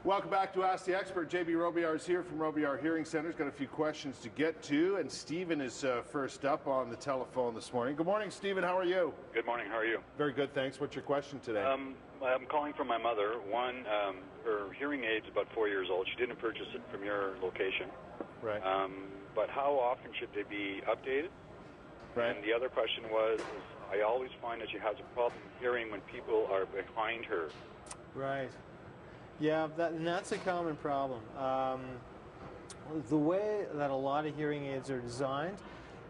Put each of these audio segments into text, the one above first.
Welcome back to Ask the Expert. JB Robillard is here from Robillard Hearing Centre. Got a few questions to get to, and Stephen is first up on the telephone this morning. Good morning, Stephen. How are you? Good morning. How are you? Very good, thanks. What's your question today? I'm calling from my mother. Her hearing aid's about 4 years old. She didn't purchase it from your location. Right. But how often should they be updated? Right. And the other question was, I always find that she has a problem hearing when people are behind her. Right. Yeah, that's a common problem. The way that a lot of hearing aids are designed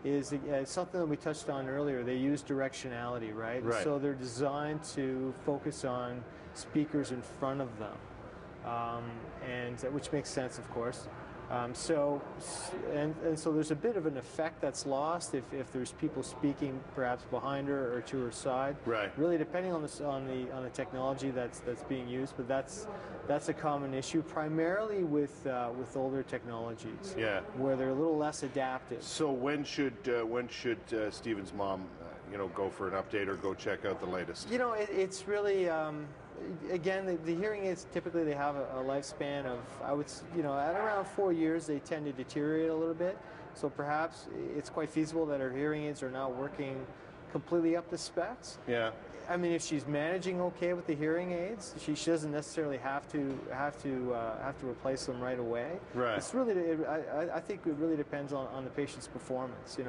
is something that we touched on earlier. They use directionality, right? Right. So they're designed to focus on speakers in front of them, and which makes sense, of course. So there's a bit of an effect that's lost if there's people speaking perhaps behind her or to her side. Right. Really, depending on the technology that's being used, but that's a common issue, primarily with older technologies. Yeah. Where they're a little less adaptive. So when should Stephen's mom, go for an update or go check out the latest? It's really. Again, the hearing aids typically they have a lifespan of, at around 4 years they tend to deteriorate a little bit. So perhaps it's quite feasible that her hearing aids are not working completely up to specs. Yeah. I mean, if she's managing okay with the hearing aids, she doesn't necessarily have to replace them right away. Right. It's really, I think it really depends on the patient's performance.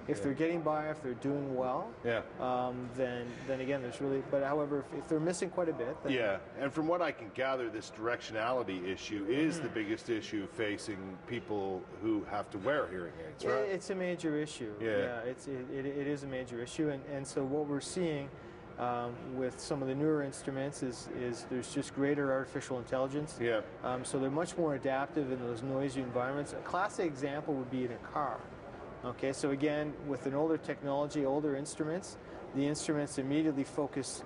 If they're getting by, if they're doing well. Yeah. Then again, there's really. But however, if they're missing quite a bit. Then, yeah. And from what I can gather, this directionality issue is the biggest issue facing people who have to wear hearing aids. Right. It's a major issue. Yeah. It is a major issue, and so what we're seeing. With some of the newer instruments is there's just greater artificial intelligence. Yeah. So they're much more adaptive in those noisy environments. A classic example would be in a car. Okay, so again, with an older technology, older instruments, the instruments immediately focus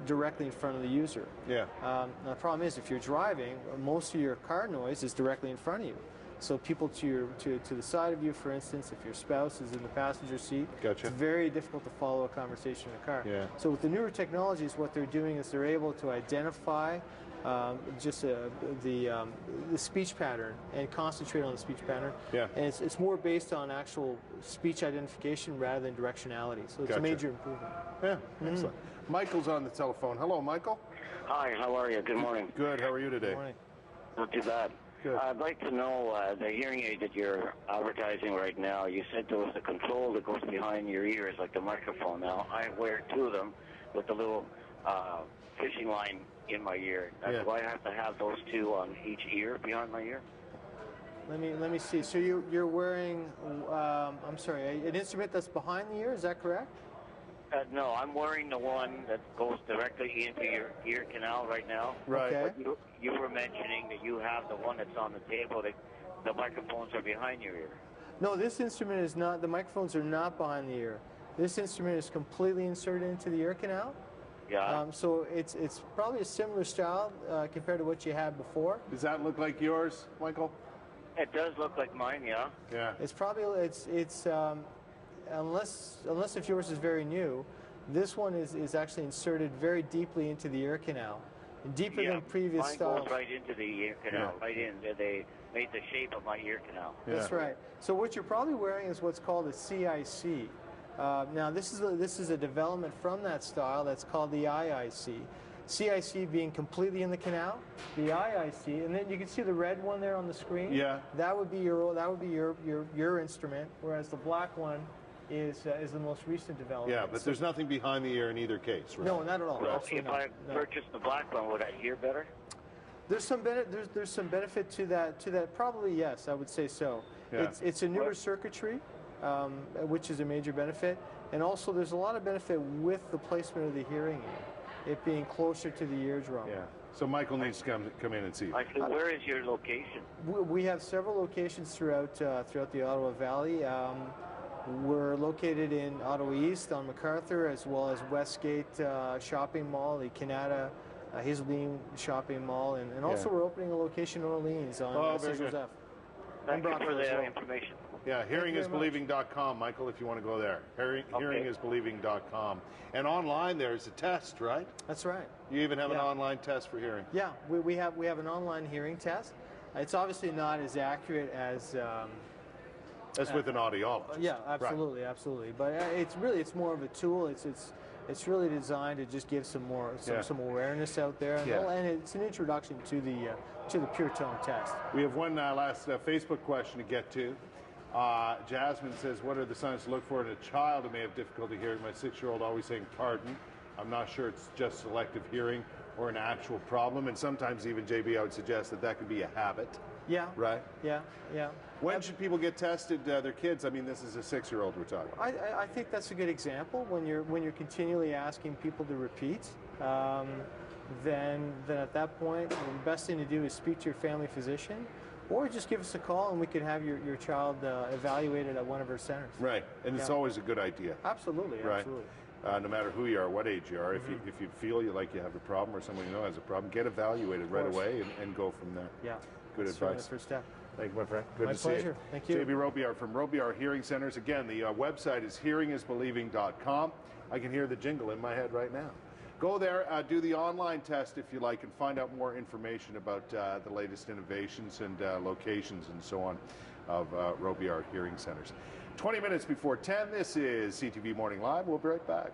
directly in front of the user. Yeah. Now the problem is, if you're driving, most of your car noise is directly in front of you. So people to the side of you, for instance, if your spouse is in the passenger seat, Gotcha. It's very difficult to follow a conversation in a car. Yeah. So with the newer technologies, what they're doing is they're able to identify the speech pattern and concentrate on the speech pattern. Yeah. And it's more based on actual speech identification rather than directionality. So it's Gotcha. a major improvement. Yeah. Excellent. Michael's on the telephone. Hello, Michael. Hi, how are you? Good morning. Good. How are you today? Good morning. Not too bad. Good. I'd like to know the hearing aid that you're advertising right now. You said there was a control that goes behind your ears, like the microphone. Now, I wear two of them with the little fishing line in my ear. Yeah. Do I have to have those two on each ear, behind my ear? Let me see. So you're wearing, I'm sorry, an instrument that's behind the ear. Is that correct? No, I'm wearing the one that goes directly into your ear canal right now. Right. Okay. But you were mentioning that you have the one that's on the table, that the microphones are behind your ear. No, this instrument is not, the microphones are not behind the ear. This instrument is completely inserted into the ear canal. Yeah. So it's probably a similar style compared to what you had before. Does that look like yours, Michael? It does look like mine, yeah. Yeah. It's probably, unless if yours is very new, this one is actually inserted very deeply into the ear canal. Deeper than previous mine styles. goes right into the ear canal, Yeah. right in. They made the shape of my ear canal. That's Yeah. right. So what you're probably wearing is what's called a CIC. Now this is a development from that style that's called the IIC. CIC being completely in the canal, the IIC, and then you can see the red one there on the screen. Yeah. That would be your instrument, whereas the black one is the most recent development. Yeah, but there's nothing behind the ear in either case, right? No, not at all. Well, Absolutely if I not. No. purchase the black one, would I hear better? There's some benefit to that. Probably yes, I would say so. Yeah. It's a newer circuitry, which is a major benefit, and also there's a lot of benefit with the placement of the hearing aid, it being closer to the eardrum. Yeah. So Michael needs to come in and see you. I said, where is your location? We have several locations throughout the Ottawa Valley. We're located in Ottawa East on MacArthur, as well as Westgate Shopping Mall, the Canada Hazeldean Shopping Mall, and also we're opening a location in Orleans on St. Joseph. Thank you for as the well. information. Yeah, hearingisbelieving.com, Michael, if you want to go there. Hearingisbelieving.com. And online there's a test, right? That's right. You even have an online test for hearing. Yeah, we have an online hearing test. It's obviously not as accurate as with an audiologist. Yeah, absolutely, absolutely. But it's more of a tool. It's really designed to just give some awareness out there, and it's an introduction to the pure tone test. We have one last Facebook question to get to. Jasmine says, what are the signs to look for in a child who may have difficulty hearing? My 6-year-old always saying pardon. I'm not sure it's just selective hearing or an actual problem, and sometimes even, JB, I would suggest that could be a habit. Yeah. Right? Yeah. When should people get tested, their kids? I mean, this is a 6-year-old we're talking about. I think that's a good example. When you're continually asking people to repeat, then at that point, the best thing to do is speak to your family physician, or just give us a call and we could have your child evaluated at one of our centers. Right, and it's always a good idea. Absolutely, right? Absolutely. No matter who you are, what age you are, if you feel like you have a problem or someone you know has a problem, get evaluated right away and go from there. Yeah. Good advice. The first step. Thank you, my friend. Good to see you. My pleasure. Thank you. JB Robillard from Robillard Hearing Centers. Again, the website is hearingisbelieving.com. I can hear the jingle in my head right now. Go there, do the online test if you like, and find out more information about the latest innovations and locations and so on of Robillard Hearing Centers. 20 minutes before 10, this is CTV Morning Live. We'll be right back.